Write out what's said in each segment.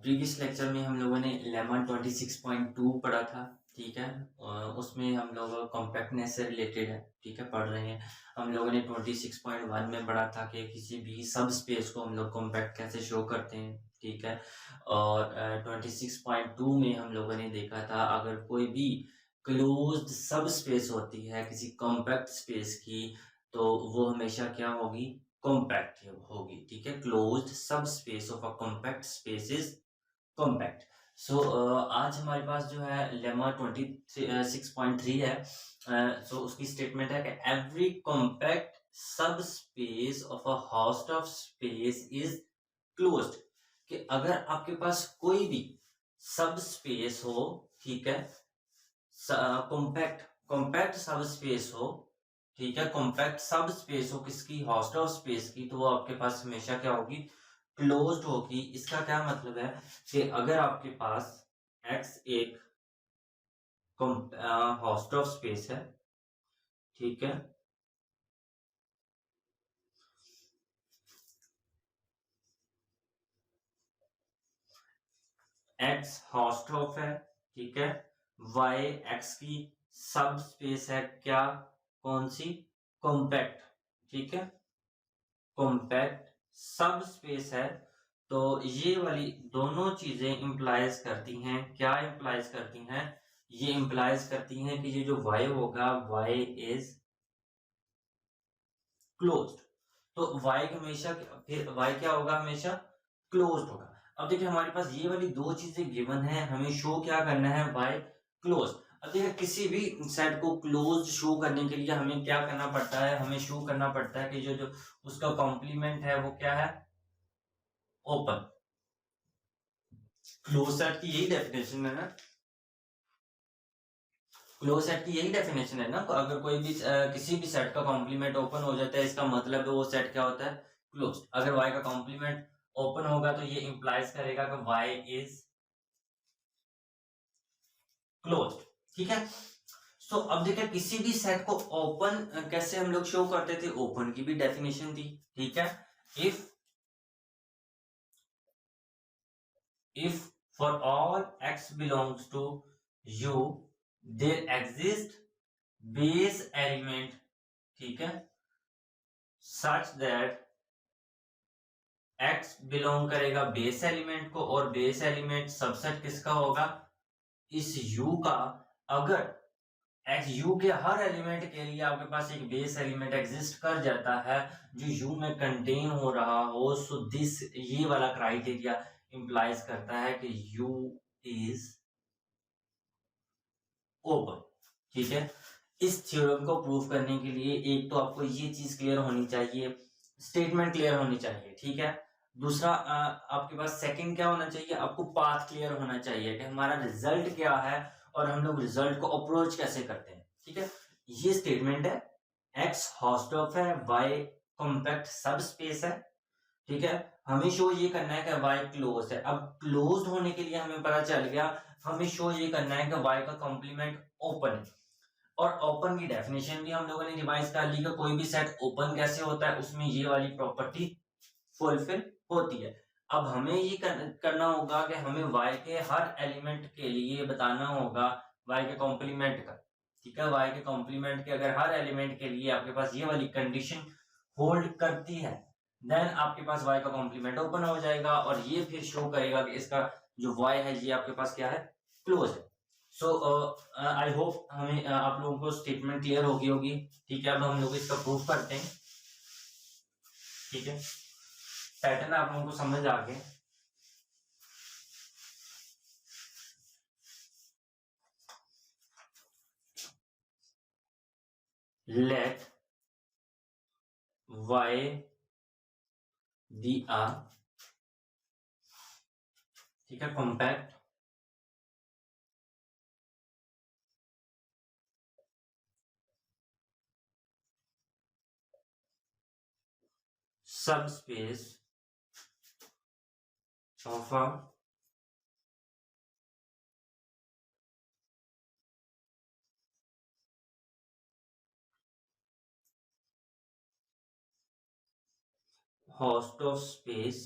Previous lecture में हम लोगों ने लेमा 26.2 पढ़ा था। ठीक है। उसमें हम लोग कॉम्पैक्टनेस से रिलेटेड है, ठीक है, पढ़ रहे हैं। हम लोगों ने 26.1 में पढ़ा था कि किसी भी सब स्पेस को हम लोग कॉम्पैक्ट कैसे शो करते हैं, ठीक है। और 26.2 में हम लोगों ने देखा था अगर कोई भी क्लोज्ड सब स्पेस होती है किसी कॉम्पैक्ट स्पेस की, तो वो हमेशा क्या होगी, कॉम्पैक्ट होगी, ठीक है। Closed subspace of a compact space is compact. So आज हमारे पास जो है लेमा 26.3 है। सो उसकी स्टेटमेंट है कि एवरी कॉम्पैक्ट सब space of a host of space is closed. कि अगर आपके पास कोई भी सब स्पेस हो, ठीक है, कॉम्पैक्ट कॉम्पैक्ट सब स्पेस हो, ठीक है, कॉम्पैक्ट सब स्पेस हो किसकी, होस्ट ऑफ स्पेस की, तो वो आपके पास हमेशा क्या होगी, क्लोज्ड होगी। इसका क्या मतलब है कि अगर आपके पास x एक होस्ट ऑफ स्पेस है, ठीक है, x होस्ट ऑफ है, ठीक है, y x की सब स्पेस है, क्या, कौन सी, कॉम्पैक्ट, ठीक है, कॉम्पैक्ट सब स्पेस है। तो ये वाली दोनों चीजें इंप्लाइज करती हैं, क्या इंप्लाइज करती हैं, ये इंप्लाइज करती हैं कि ये जो y होगा y इज क्लोज्ड। तो y हमेशा, फिर y क्या होगा, हमेशा क्लोज्ड होगा। अब देखिए हमारे पास ये वाली दो चीजें गिवन है, हमें शो क्या करना है, y क्लोज। अब देखिए किसी भी सेट को क्लोज शो करने के लिए हमें क्या करना पड़ता है, हमें शो करना पड़ता है कि जो जो उसका कॉम्प्लीमेंट है वो क्या है, ओपन। क्लोज सेट की यही डेफिनेशन है ना, क्लोज सेट की यही डेफिनेशन है ना। तो अगर कोई भी किसी भी सेट का कॉम्प्लीमेंट ओपन हो जाता है, इसका मतलब है वो सेट क्या होता है, क्लोज। अगर y का कॉम्प्लीमेंट ओपन होगा तो ये इंप्लाइज करेगा कि y इज क्लोज, ठीक है। सो अब देखिए किसी भी सेट को ओपन कैसे हम लोग शो करते थे, ओपन की भी डेफिनेशन थी, ठीक है। If for all x belongs to u there exist base element, ठीक है, सच दैट x बिलोंग करेगा बेस एलिमेंट को, और बेस एलिमेंट सबसेट किसका होगा, इस u का। अगर x u के हर एलिमेंट के लिए आपके पास एक बेस एलिमेंट एग्जिस्ट कर जाता है जो u में कंटेन हो रहा हो, सो दिस ये वाला क्राइटेरिया इंप्लाइज करता है कि u इज ओपन, ठीक है। इस थ्योरम को प्रूव करने के लिए एक तो आपको ये चीज क्लियर होनी चाहिए, स्टेटमेंट क्लियर होनी चाहिए, ठीक है। दूसरा आपके पास सेकंड क्या होना चाहिए, आपको पाथ क्लियर होना चाहिए कि हमारा रिजल्ट क्या है और हम लोग रिजल्ट को अप्रोच कैसे करते हैं, ठीक है। ये स्टेटमेंट है, एक्स होस्ट ऑफ है, वाई कॉम्पैक्ट सब स्पेस है, ठीक है। हमें शो ये करना है कि y क्लोज है। अब क्लोज्ड होने के लिए हमें पता चल गया, हमें शो ये करना है कि y का कॉम्प्लीमेंट ओपन है। और ओपन की डेफिनेशन भी हम लोगों ने रिवाइज कर ली कि कोई भी सेट ओपन कैसे होता है, उसमें ये वाली प्रॉपर्टी फुलफिल होती है। अब हमें ये करना होगा कि हमें y के हर एलिमेंट के लिए बताना होगा y के कॉम्प्लीमेंट का, ठीक है। y के कॉम्प्लीमेंट के अगर हर एलिमेंट के लिए आपके पास ये वाली कंडीशन होल्ड करती है, देन आपके पास y का कॉम्प्लीमेंट ओपन हो जाएगा और ये फिर शो करेगा कि इसका जो y है ये आपके पास क्या है, क्लोज है। सो आई होप हमें आप लोगों को स्टेटमेंट क्लियर होगी, ठीक है। अब हम लोग इसका प्रूफ करते हैं, ठीक है। पैटर्न आप लोगों को समझ आ गया। लेट y बी a, ठीक है, compact subspace of a host of space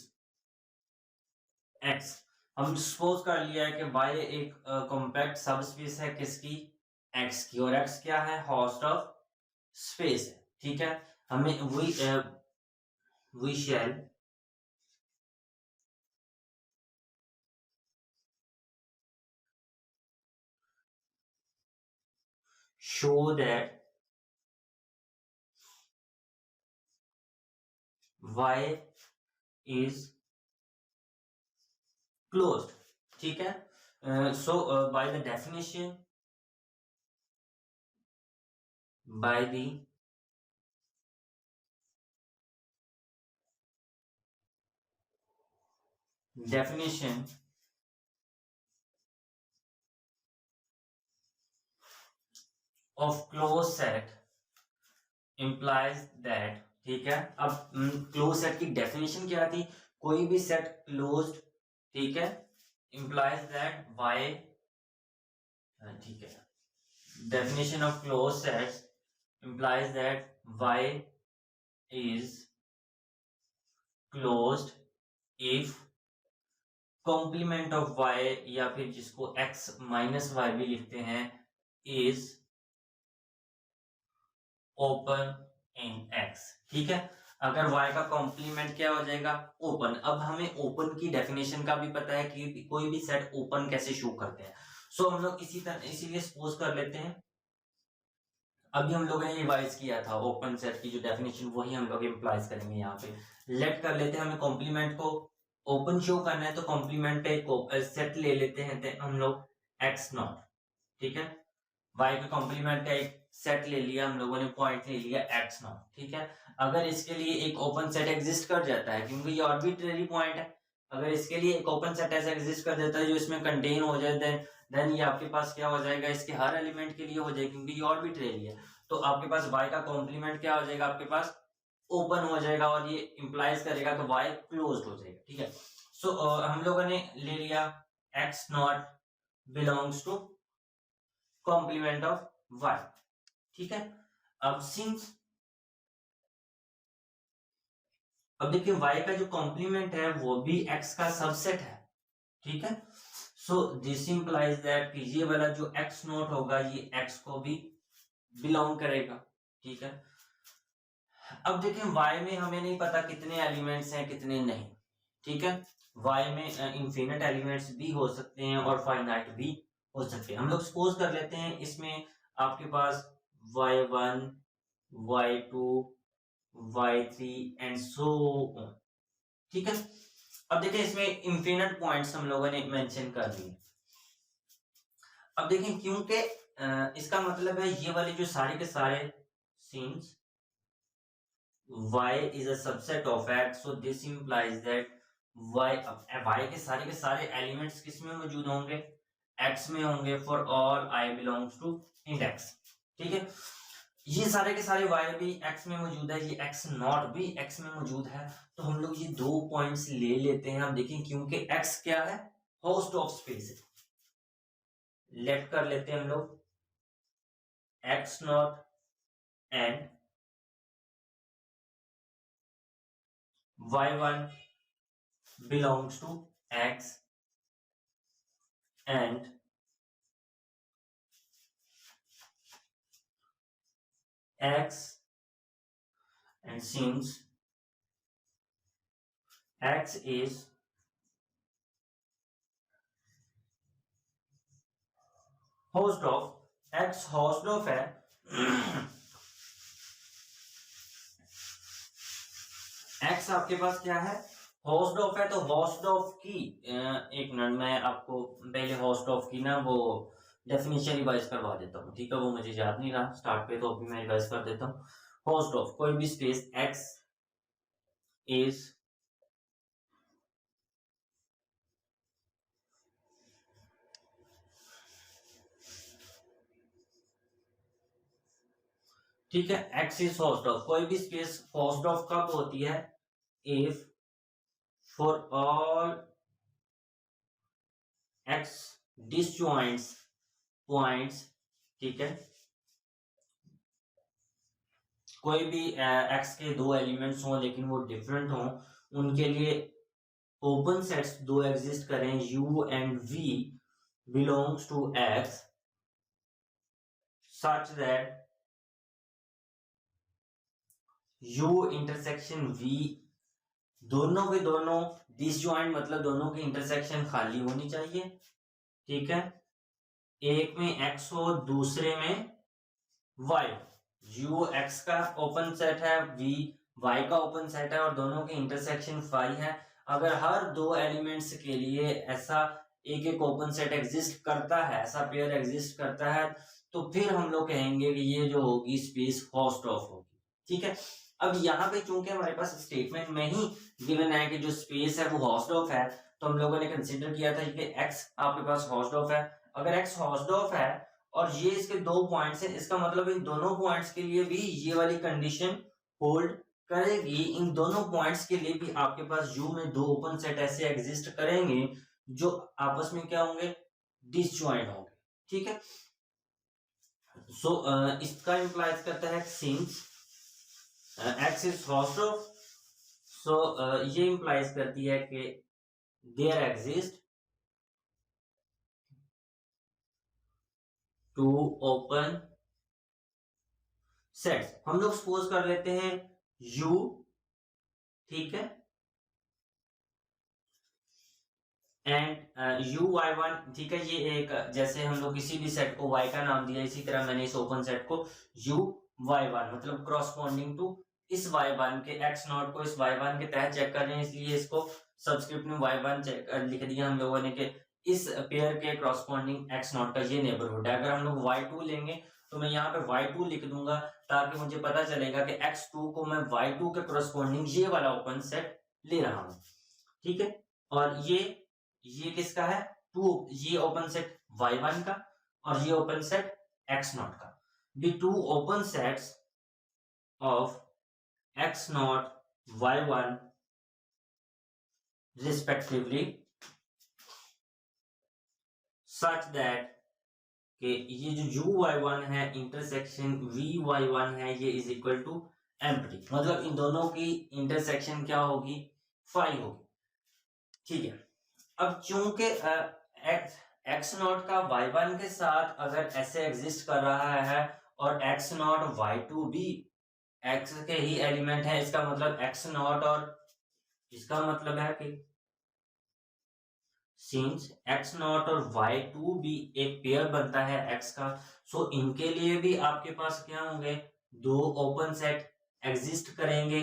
x। हम सपोज कर लिया है कि y एक कॉम्पैक्ट सब स्पेस है किसकी, x की, और x क्या है, होस्ट ऑफ स्पेस है, ठीक है। हमें we shall show that y is closed, ठीक है। So by the definition, by the definition of closed set implies that, ठीक है। अब क्लोज सेट की डेफिनेशन क्या थी, कोई भी सेट क्लोज्ड, ठीक है, implies that y, ठीक है, definition of closed sets implies that y is closed if complement of y, या फिर जिसको x माइनस वाई भी लिखते हैं, is ओपन इन x, ठीक है। अगर y का कॉम्प्लीमेंट क्या हो जाएगा, ओपन। अब हमें ओपन की डेफिनेशन का भी पता है कि कोई भी सेट ओपन कैसे शो करते हैं। सो हम लोग इसी तरह इसीलिए सपोज कर लेते हैं, अभी हम लोगों ने रिवाइज किया था ओपन सेट की जो डेफिनेशन, वही हम लोग इम्प्लाइज करेंगे यहाँ पे। लेट कर लेते हैं, हमें कॉम्प्लीमेंट को ओपन शो करना है तो कॉम्प्लीमेंट पे एक सेट ले लेते हैं हम लोग x नॉट, ठीक है। y के कॉम्प्लीमेंट का एक सेट ले लिया हम लोगों ने, पॉइंट ले लिया x नॉट, ठीक है। अगर इसके लिए एक ओपन सेट एग्जिस्ट कर जाता है, क्योंकि ये आर्बिट्रेरी पॉइंट है, अगर इसके लिए एक ओपन सेट ऐसा एग्जिस्ट कर जाता है जो इसमें कंटेन हो जाए, देन ये आपके पास क्या हो जाएगा, इसके हर एलिमेंट के लिए हो जाएगा, क्योंकि ये आर्बिट्रेरी है। तो आपके पास y का कॉम्प्लीमेंट क्या हो जाएगा, आपके पास ओपन हो जाएगा, और ये इंप्लाइज करेगा कि y क्लोज्ड हो जाएगा, ठीक है। सो हम लोगों ने ले लिया x not belongs to complement of y, ठीक है। अब सिंस, अब देखिए y का जो कॉम्प्लीमेंट है वो भी x का सबसेट है, ठीक है। सो दिस इंप्लाइज दैट ये वाला जो x नॉट होगा ये x को भी बिलोंग करेगा, ठीक है। अब देखिए y में हमें नहीं पता कितने एलिमेंट्स हैं कितने नहीं, ठीक है। y में इनफिनिट एलिमेंट्स भी हो सकते हैं और फाइनाइट भी हो सकते हैं। हम लोग सपोज कर लेते हैं इसमें आपके पास y1 y2 y3 and so on, ठीक है। अब देखिए इसमें इनफिनिट पॉइंट्स हम लोगों ने मेंशन कर दिए। अब देखिए क्योंकि इसका मतलब है ये वाले जो सारे के सारे scenes y is a subset of x, so this implies that y के सारे एलिमेंट्स किस में मौजूद होंगे, x में होंगे, for all i belongs to index, ठीक है। ये सारे के सारे y भी x में मौजूद है, ये x नॉट भी x में मौजूद है, तो हम लोग ये दो पॉइंट्स ले लेते हैं। हम देखें क्योंकि x क्या है, होस्ट ऑफ स्पेस है, लेट कर लेते हैं हम लोग x not and y1 belongs to x and x, and since x is host of, x host of है x आपके पास क्या है, होस्ट ऑफ है, तो होस्ट ऑफ की एक मिनट मैं आपको पहले होस्ट ऑफ की ना वो डेफिनेशन रिवाइज करवा देता हूँ, ठीक है। वो मुझे याद नहीं रहा स्टार्ट पे, तो अभी मैं रिवाइज कर देता हूँ। होस्ट ऑफ कोई भी स्पेस x इज, ठीक है, x इज होस्ट ऑफ, कोई भी स्पेस होस्ट ऑफ कब होती है, if for all x disjoints points, ठीक है, कोई भी x के दो एलिमेंट्स हों लेकिन वो डिफरेंट हों, उनके लिए ओपन सेट्स दो एग्जिस्ट करें u and v belongs to x such that u intersection v दोनों के दोनों डिसजॉइंट मतलब दोनों की इंटरसेक्शन खाली होनी चाहिए, ठीक है। एक में x हो दूसरे में y, u x का ओपन सेट है, v y का ओपन सेट है और दोनों की इंटरसेक्शन फाई है। अगर हर दो एलिमेंट्स के लिए ऐसा एक एक ओपन सेट एग्जिस्ट करता है, ऐसा पेयर एग्जिस्ट करता है, तो फिर हम लोग कहेंगे कि ये जो होगी स्पेस हाउसडॉर्फ होगी, ठीक है। अब यहाँ पे चूंकि हमारे पास स्टेटमेंट में ही गिवन है कि जो स्पेस है वो हाउसडॉर्फ है, तो हम लोगों ने कंसीडर किया था कि x आपके पास हाउसडॉर्फ है। अगर x हाउसडॉर्फ है और ये इसके दो पॉइंट्स हैं, इसका मतलब इन दोनों पॉइंट्स के लिए भी ये वाली कंडीशन होल्ड करेगी। इन दोनों पॉइंट्स के लिए भी आपके पास u में दो ओपन सेट ऐसे एग्जिस्ट करेंगे जो आपस में क्या होंगे, डिसजॉइंट होंगे, ठीक है। सो इसका इंप्लाइज करता है since x is Hausdorff, so ये इंप्लाइज करती है कि there exist two open sets. हम लोग सपोज कर लेते हैं u, ठीक है, एंड u(y1), ठीक है। ये एक जैसे हम लोग किसी भी सेट को y का नाम दिया, इसी तरह मैंने इस ओपन सेट को u(y1) मतलब क्रॉसपोंडिंग टू इस y1 के x0 को इस y1 के तहत चेक कर रहे हैं, इसलिए इसको सबस्क्रिप्ट में y1 लिख दिया हम लोगों ने कि इस पेयर के क्रॉसपोंडिंग x0 का ये नेबरहुड है। अगर हम लोग y2 लेंगे तो मैं यहाँ पे y2 लिख दूंगा ताकि मुझे पता चलेगा कि x2 को मैं y2 के क्रॉसपोंडिंग ये वाला ओपन सेट ले रहा हूँ, ठीक है। और ये किसका है, ये ओपन सेट y1 का और ये ओपन सेट x0 का। The two open sets of x0 y1 respectively such that कि ये जो u(y1) है इंटरसेक्शन v(y1) है, ये इज इक्वल टू एम्प्टी, मतलब इन दोनों की इंटरसेक्शन क्या होगी, फाई होगी, ठीक है। अब चूंकि x0 का y1 के साथ अगर ऐसे एग्जिस्ट कर रहा है और x0 y2 भी x के ही एलिमेंट है, इसका मतलब x0 और इसका मतलब है कि सिंस x0 और y2 भी एक पेयर बनता है x का, सो इनके लिए भी आपके पास क्या होंगे, दो ओपन सेट एग्जिस्ट करेंगे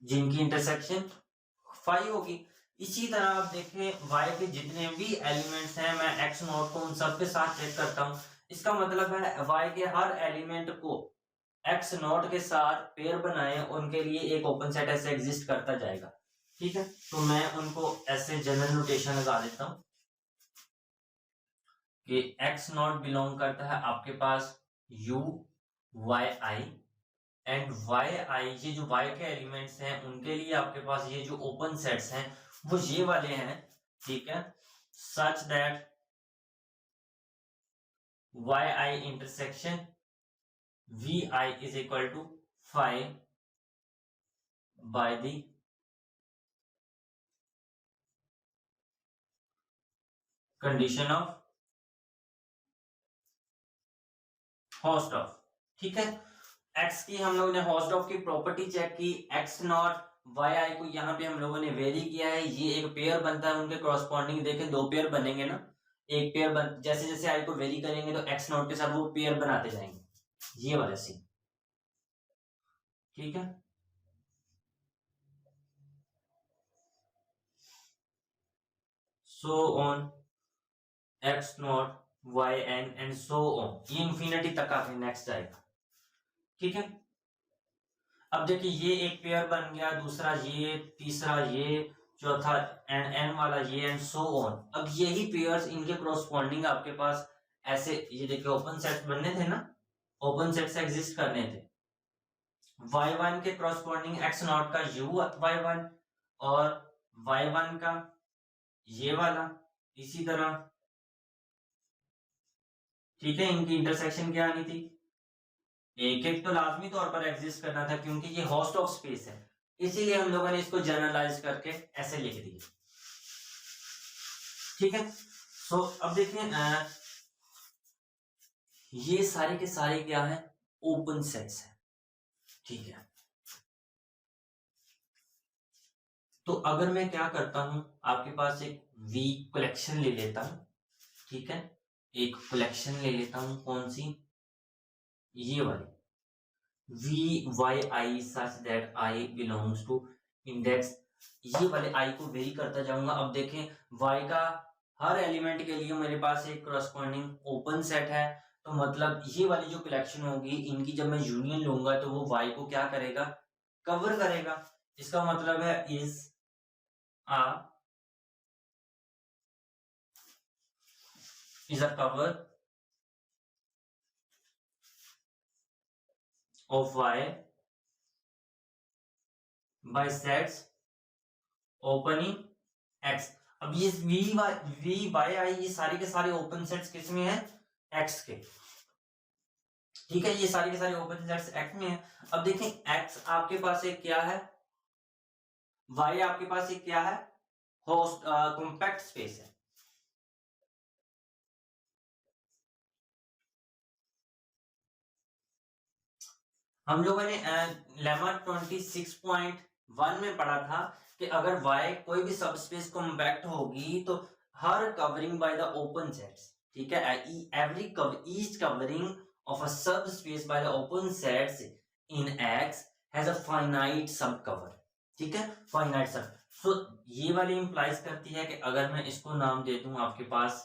जिनकी इंटरसेक्शन फाई होगी। इसी तरह आप देखें y के जितने भी एलिमेंट्स हैं, मैं x0 को उन सब के साथ चेक करता हूं, इसका मतलब है y के हर एलिमेंट को x0 के साथ पेयर बनाए, उनके लिए एक ओपन सेट ऐसे एग्जिस्ट करता जाएगा, ठीक है। तो मैं उनको ऐसे जनरल नोटेशन लगा देता हूं कि x0 बिलोंग करता है आपके पास u y i and y i, ये जो y के एलिमेंट्स हैं उनके लिए आपके पास ये जो ओपन सेट्स हैं वो ये वाले हैं, ठीक है। Such that y i intersection v i is equal to 5 by the condition of Hausdorff, ठीक है। x की हम लोगों ने हाउसडॉर्फ की प्रॉपर्टी चेक की, x0 yi को यहाँ पे हम लोगों ने वेरी किया है, ये एक पेयर बनता है, उनके क्रॉसपोंडिंग देखें दो पेयर बनेंगे ना, एक पेयर बन जैसे जैसे i को वेरी करेंगे तो x0 के साथ वो पेयर बनाते जाएंगे, ये वाला सीन, ठीक है। So on x0 yn and so on, ये इंफिनिटी तक आके नेक्स्ट आएगा, ठीक है। अब देखिए ये एक पेयर बन गया, दूसरा ये, तीसरा ये, चौथा एंड एन वाला ये एंड सो ऑन। अब यही पेयर्स इनके क्रॉसपोंडिंग आपके पास ऐसे, ये देखिए ओपन सेट बनने थे ना, ओपन सेट्स एग्जिस्ट करने थे, y1 के क्रॉसपोंडिंग x0 का u(y1) और y1 का ये वाला इसी तरह, ठीक है। इनकी इंटरसेक्शन क्या आनी थी, एक एक तो लाजमी तौर पर एग्जिस्ट करना था क्योंकि ये होस्ट ऑफ स्पेस है, इसीलिए हम लोगों ने इसको जनरलाइज करके ऐसे लिख दिया। ठीक है, सो अब देखें ये सारे के सारे क्या है, ओपन सेट्स है। ठीक है, तो अगर मैं क्या करता हूं, आपके पास एक वी कलेक्शन ले लेता हूं। ठीक है, एक कलेक्शन ले लेता हूं, कौन सी, ये वाली, V Y I such that I belongs to index. ये वाले आई को वेरी करता जाऊंगा। अब देखें वाई का हर एलिमेंट के लिए मेरे पास एक करस्पॉन्डिंग ओपन सेट है, तो मतलब ये वाली जो कलेक्शन होगी इनकी जब मैं यूनियन लूंगा तो वो वाई को क्या करेगा, कवर करेगा। इसका मतलब है is a cover of Y by sets opening X. अब ये वी बाय आई ये सारे के सारे ओपन सेट्स किस में है, एक्स के। ठीक है, ये सारे के सारे ओपन सेट्स एक्स में है। अब देखें एक्स आपके पास एक क्या है, वाई आपके पास एक क्या है, होस्ट कॉम्पैक्ट स्पेस है। हम लोगों ने लेमा 26.1 में पढ़ा था कि अगर y कोई भी सबस्पेस कॉम्पैक्ट होगी तो हर covering by the open sets, ठीक है, every each covering of a subspace by the open sets in X has a finite subcover. ठीक है, फाइनाइट सब। सो ये वाली इंप्लाइज करती है कि अगर मैं इसको नाम दे दूं आपके पास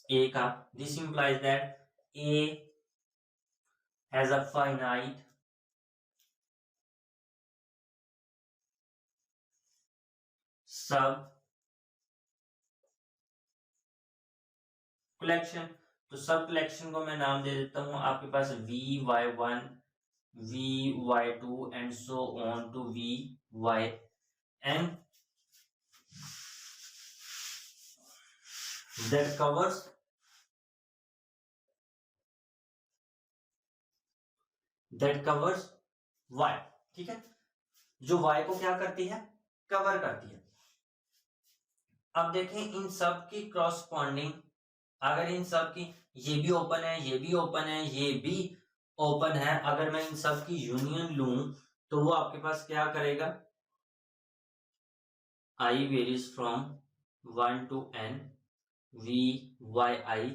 A का, this implies that A has a finite सब कलेक्शन। तो सब कलेक्शन को मैं नाम दे देता हूं आपके पास VY1 VY2 and so on to VYN that covers Y। ठीक है, जो Y को क्या करती है, कवर करती है। अब देखें इन सब की क्रॉसपॉन्डिंग, अगर इन सब की ये भी ओपन है, ये भी ओपन है, ये भी ओपन है, अगर मैं इन सब की यूनियन लूं तो वो आपके पास क्या करेगा, I varies from 1 to n VYI।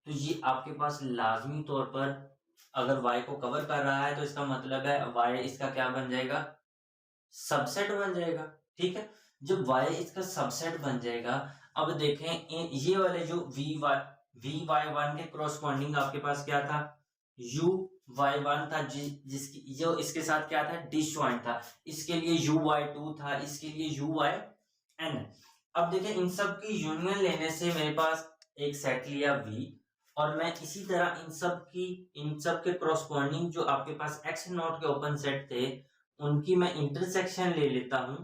तो ये आपके पास लाजमी तौर पर अगर y को कवर कर रहा है तो इसका मतलब है y इसका क्या बन जाएगा, सबसेट बन जाएगा। ठीक है, जब y इसका सबसेट बन जाएगा, अब देखें ये वाले जो VY1 के क्रॉसपॉन्डिंग आपके पास क्या था, UY1 था, जिसकी जो इसके साथ क्या था, डिसजॉइंट था, इसके लिए UY2 था, इसके लिए UYN। अब देखें इन सब की यूनियन लेने से मेरे पास एक सेट लिया V, और मैं इसी तरह इन सब के क्रॉसपॉन्डिंग जो आपके पास x नॉट के ओपन सेट थे उनकी मैं इंटरसेक्शन ले लेता हूं,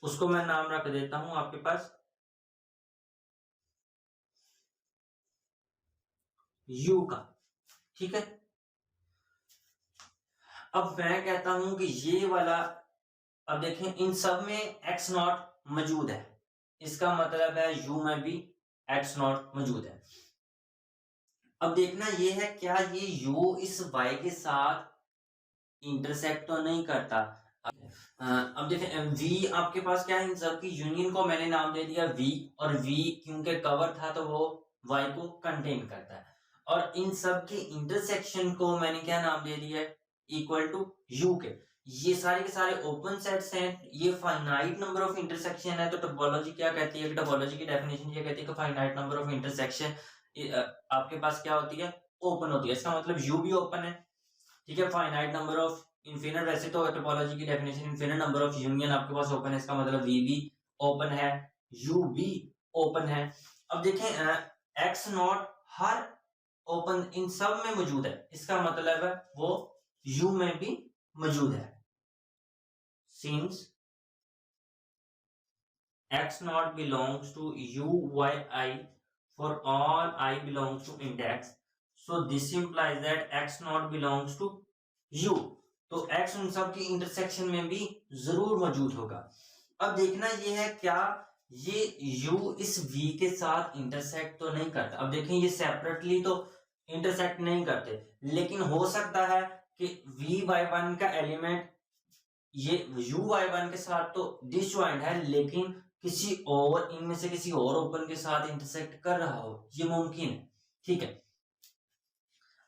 उसको मैं नाम रख देता हूं आपके पास U का। ठीक है, अब मैं कहता हूं कि ये वाला, अब देखें इन सब में x नॉट मौजूद है, इसका मतलब है U में भी x नॉट मौजूद है। अब देखना ये है क्या ये U इस y के साथ इंटरसेक्ट तो नहीं करता। अब देखें V आपके पास क्या है, इन सब की यूनियन को मैंने नाम दे दिया V, और V क्योंकि कवर था तो वो Y को कंटेन करता है, और इन सब के इंटरसेक्शन को मैंने क्या नाम दे दिया है, इक्वल टू U के। ये सारे के सारे ओपन सेट्स हैं, ये फाइनाइट नंबर ऑफ इंटरसेक्शन है। तो टोपोलॉजी क्या कहती है, टोपोलॉजी की डेफिनेशन ये कहती है कि फाइनाइट नंबर ऑफ इंटरसेक्शन आपके पास क्या होती है, ओपन होती है। इसका मतलब U भी ओपन है। ठीक है, फाइनाइट नंबर ऑफ इनफिनिट, वैसे तो टोपोलॉजी की definition infinite number of union आपके पास ओपन है, इसका मतलब V भी ओपन है, U भी ओपन है। अब देखें x not her open in सब में मौजूद है, इसका मतलब है वो U में भी मौजूद है। Since x not belongs to UYI for all I belongs to index, so this implies that x not belongs to u। तो x उन सब की इंटरसेक्शन में भी जरूर मौजूद होगा। अब देखना ये है क्या ये u इस v के साथ इंटरसेक्ट तो नहीं करता। अब देखें ये सेपरेटली तो इंटरसेक्ट नहीं करते, लेकिन हो सकता है कि v/1 का एलिमेंट ये u/1 के साथ तो डिसजॉइंट है, लेकिन किसी और इनमें से किसी और ओपन के साथ इंटरसेक्ट कर रहा हो, ये मुमकिन है। ठीक है,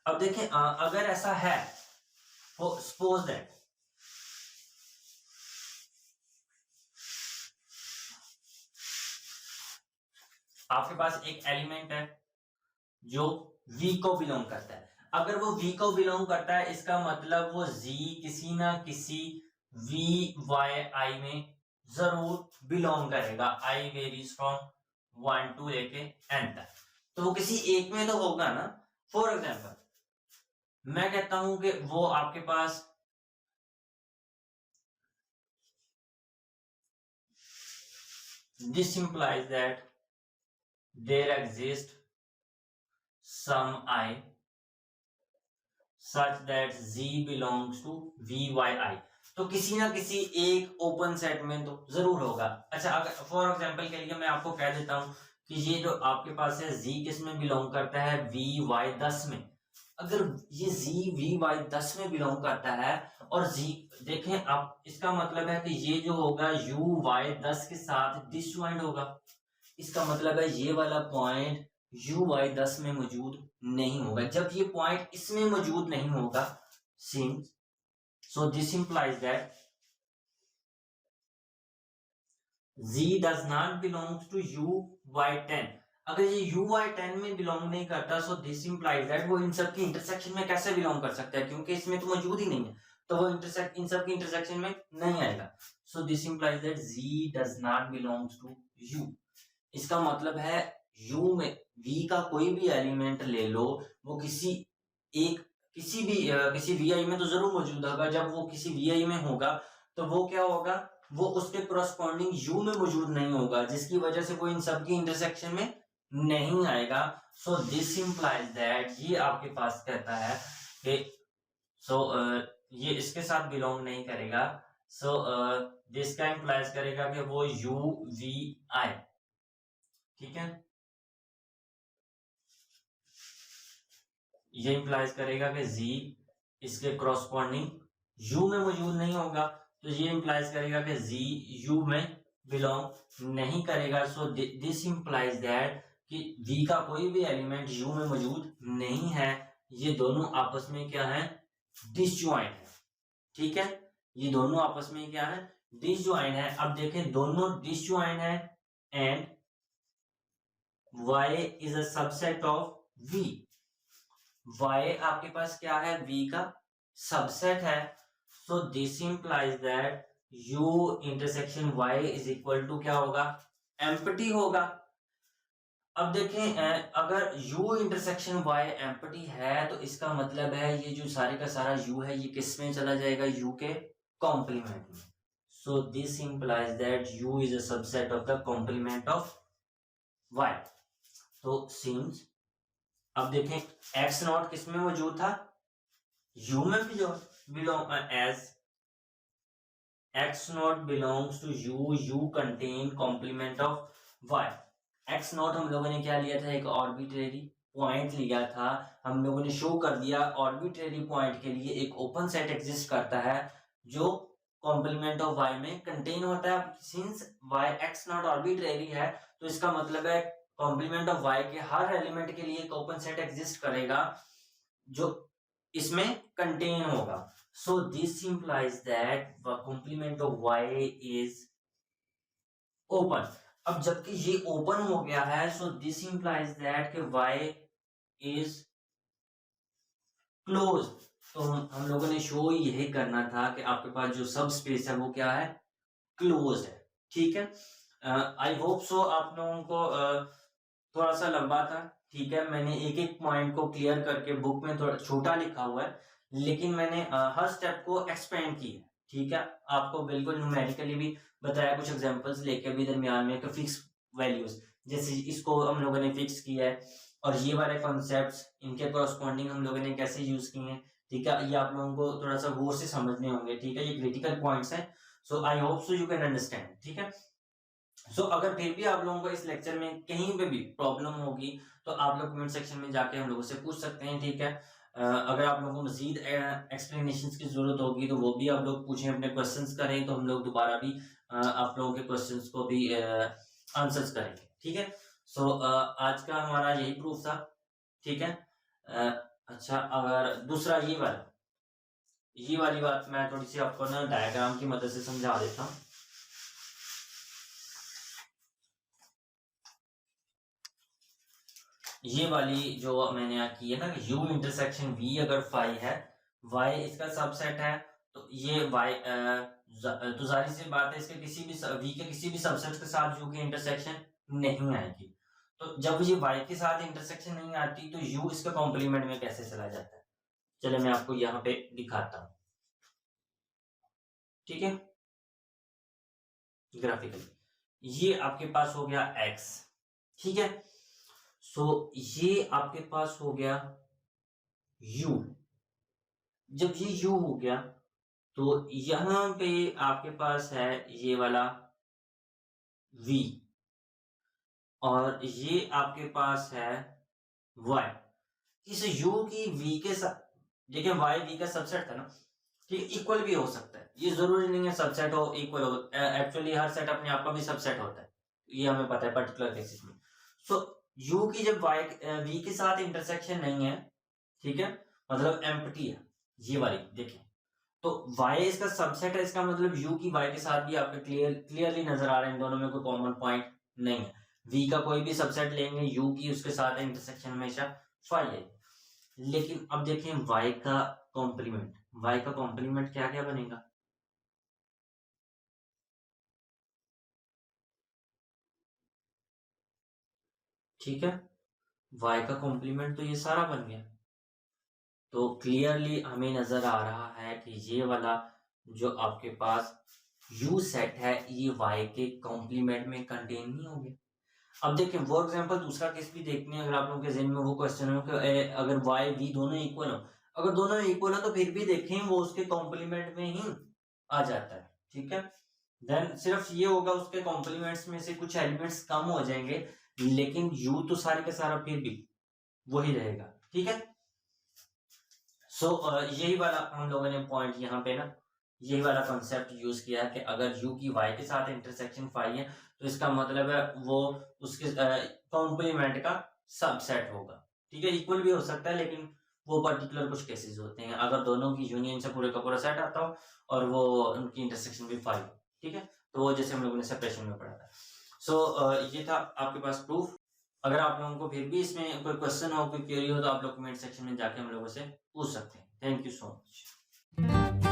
अब देखें अगर ऐसा है, सपोज दैट आपके पास एक एलिमेंट है जो V को बिलोंग करता है। अगर वो V को बिलोंग करता है, इसका मतलब वो Z किसी ना किसी VYI में जरूर बिलोंग करेगा। I वेरीज फ्रॉम 1 to लेके n तक, तो वो किसी एक में तो होगा ना। फॉर एग्जाम्पल मैं कहता हूं कि वो आपके पास this implies that there exist some I such that Z belongs to VYI। तो किसी ना किसी एक ओपन सेट में तो जरूर होगा। अच्छा, अगर फॉर एग्जांपल के लिए मैं आपको कह देता हूं कि ये जो आपके पास है Z किस में बिलोंग करता है, VY10 में। अगर ये Z VY10 में बिलोंग करता है और Z देखें आप, इसका मतलब है कि ये जो होगा UY10 के साथ डिसजॉइंट होगा। इसका मतलब है ये वाला पॉइंट UY10 में मौजूद नहीं होगा। जब ये पॉइंट इसमें मौजूद नहीं होगा, so this implies that Z does not belongs to UY10। अगर ये UY10 में बिलोंग नहीं करता, सो दिस इंप्लाइज दैट वो इन सब की इंटरसेक्शन में कैसे बिलोंग कर सकता है, क्योंकि इसमें तो मौजूद ही नहीं है, तो वो इन सब की इंटरसेक्शन में नहीं आएगा। सो this implies that Z does not belongs to U। इसका मतलब है U में V का कोई भी एलिमेंट ले लो, वो किसी VI में तो जरूर मौजूद होगा। जब वो किसी VI में होगा तो वो क्या होगा, वो उसके कोरस्पॉन्डिंग U में मौजूद नहीं होगा, जिसकी वजह से वो इन सब की इंटरसेक्शन में नहीं आएगा। सो दिस इंप्लाइज दैट ये आपके पास कहता है कि ये इसके साथ बिलोंग नहीं करेगा। दिस का इंप्लाइज करेगा कि वो UVI। ठीक है, ये इंप्लाइज करेगा कि Z इसके क्रॉसपॉन्डिंग U में मौजूद नहीं होगा, तो ये इंप्लाइज करेगा कि Z U में बिलोंग नहीं करेगा। सो दिस इंप्लाइज दैट कि V का कोई भी एलिमेंट U में मौजूद नहीं है। ये दोनों आपस में क्या है, डिसजॉइंट है। ठीक है, ये दोनों आपस में क्या है, डिसजॉइंट है। अब देखें दोनों डिसजॉइंट है and Y is a subset of V। Y आपके पास क्या है, V का सबसेट है। So this implies that U intersection Y is equal to क्या होगा, एम्प्टी होगा। अब देखें अगर U इंटरसेक्शन Y एम्प्टी है, तो इसका मतलब है ये जो सारे का सारा U है ये किस में चला जाएगा, U के कॉम्प्लीमेंट में। So this implies that U is a subset of the complement of Y। तो सिंस अब देखें x नॉट किस में मौजूद था, U में भी जो belong as x not belongs to U contain complement of Y। x not हम लोगों ने क्या लिया था, एक आर्बिट्रेरी पॉइंट लिया था। हम लोगों ने शो कर दिया आर्बिट्रेरी पॉइंट के लिए एक ओपन सेट एग्जिस्ट करता है जो कॉम्प्लीमेंट ऑफ Y में कंटेन होता है। Since Y x not arbitrary है, तो इसका मतलब है कॉम्प्लीमेंट ऑफ Y के हर एलिमेंट के लिए एक ओपन सेट एग्जिस्ट करेगा जो इसमें कंटेन होगा। So this implies that the complement of Y is open. अब जबकि ये ओपन हो गया है, सो दिस इंप्लाइज दैट कि Y इज क्लोज। तो हम लोगों ने शो यही करना था कि आपके पास जो सब स्पेस है वो क्या है, क्लोज है। ठीक है, आई होप सो आप लोगों को थोड़ा सा लंबा था। ठीक है, मैंने एक एक पॉइंट को क्लियर करके बुक में थोड़ा छोटा लिखा हुआ है, लेकिन मैंने हर स्टेप को एक्सपेंड किया। ठीक है, आपको बिल्कुल न्यूमेरिकली भी बताया, कुछ एग्जांपल्स लेके भी दरमियान में फिक्स वैल्यूज, जैसे इसको हम लोगों ने फिक्स किया है और ये वाले कॉन्सेप्ट्स इनके कॉरस्पॉन्डिंग हम लोगों ने कैसे यूज किए हैं, ठीक है, ये आप लोगों को थोड़ा सा गौर से समझने होंगे, ठीक है, ये क्रिटिकल पॉइंट्स हैं। So I hope so you can understand, ठीक है। सो अगर फिर भी आप लोगों को इस लेक्चर में कहीं पे भी प्रॉब्लम होगी तो आप लोग कमेंट सेक्शन में जाके हम लोगों से पूछ सकते हैं, ठीक है। अगर आप लोगों को मजीद एक्सप्लेनेशन की जरूरत होगी तो वो भी आप लोग पूछें, अपने क्वेश्चंस करें, तो हम लोग दोबारा भी आप लोगों के क्वेश्चंस को भी आंसर्स करेंगे, ठीक है। सो आज का हमारा यही प्रूफ था, ठीक है। अच्छा, अगर दूसरा ये वाली बात मैं थोड़ी सी आपको ना डायग्राम की मदद से समझा देता हूँ। ये वाली जो मैंने यहाँ की है ना, u इंटरसेक्शन v अगर फाई है, y इसका सबसेट है, तो ये y तो जाहिर सी बात है इसके किसी भी v के किसी भी सबसेट के साथ u की इंटरसेक्शन नहीं आएगी। तो जब ये y के साथ इंटरसेक्शन नहीं आती तो u इसका कॉम्प्लीमेंट में कैसे चला जाता है, चले मैं आपको यहाँ पे दिखाता हूँ, ठीक है। ग्राफिकली ये आपके पास हो गया x, ठीक है। सो ये आपके पास हो गया u। जब ये u हो गया तो यहां पे आपके पास है ये वाला v, और ये आपके पास है y। इस u की v के साथ, देखिए y v का सबसेट था ना, ठीक है, इक्वल भी हो सकता है, ये जरूरी नहीं है सबसेट हो इक्वल हो, एक्चुअली हर सेट अपने आप का भी सबसेट होता है, ये हमें पता है पर्टिकुलर केसेस में। सो u की जब y v के साथ इंटरसेक्शन नहीं है, ठीक है, मतलब एम्प्टी है ये वाली, देखें तो y इसका सबसेट है, इसका मतलब u की y के साथ भी आपके क्लियरली नजर आ रहे हैं, दोनों में कोई कॉमन पॉइंट नहीं है। v का कोई भी सबसेट लेंगे u की उसके साथ इंटरसेक्शन हमेशा फाई है। लेकिन अब देखें y का कॉम्प्लीमेंट, y का कॉम्प्लीमेंट क्या क्या बनेगा, ठीक है, y का कॉम्प्लीमेंट तो ये सारा बन गया। तो क्लियरली हमें नजर आ रहा है कि ये वाला जो आपके पास u सेट है ये y के कॉम्प्लीमेंट में कंटेन नहीं हो गया। अब देखें फॉर एग्जांपल दूसरा केस भी देखते हैं, अगर आप लोगों के ज़हन में वो क्वेश्चन हो कि अगर y v दोनों इक्वल हो, अगर दोनों इक्वल हो तो फिर भी देखें वो उसके कॉम्प्लीमेंट में ही आ जाता है, ठीक है। देन सिर्फ ये होगा उसके कॉम्प्लीमेंट्स में से कुछ एलिमेंट्स कम हो जाएंगे, लेकिन u तो सारे का सारा फिर भी वही रहेगा, ठीक है। सो यही वाला हम लोगों ने पॉइंट यहाँ पे ना, यही वाला कॉन्सेप्ट यूज किया है कि अगर u की y के साथ इंटरसेक्शन फाई है तो इसका मतलब है वो उसके कॉम्प्लीमेंट का सबसेट होगा, ठीक है। इक्वल भी हो सकता है लेकिन वो पर्टिकुलर कुछ केसेस होते हैं, अगर दोनों की यूनियन से पूरे का पूरा सेट आता हो और वो उनकी इंटरसेक्शन भी फाई, ठीक है, तो वो जैसे हम लोगों ने सेपरेशन में पढ़ा था। सो ये था आपके पास प्रूफ। अगर आप लोगों को फिर भी इसमें कोई क्वेश्चन हो, कोई क्वेरी हो, तो आप लोग कमेंट सेक्शन में जाके हम लोगों से पूछ सकते हैं। Thank you so much.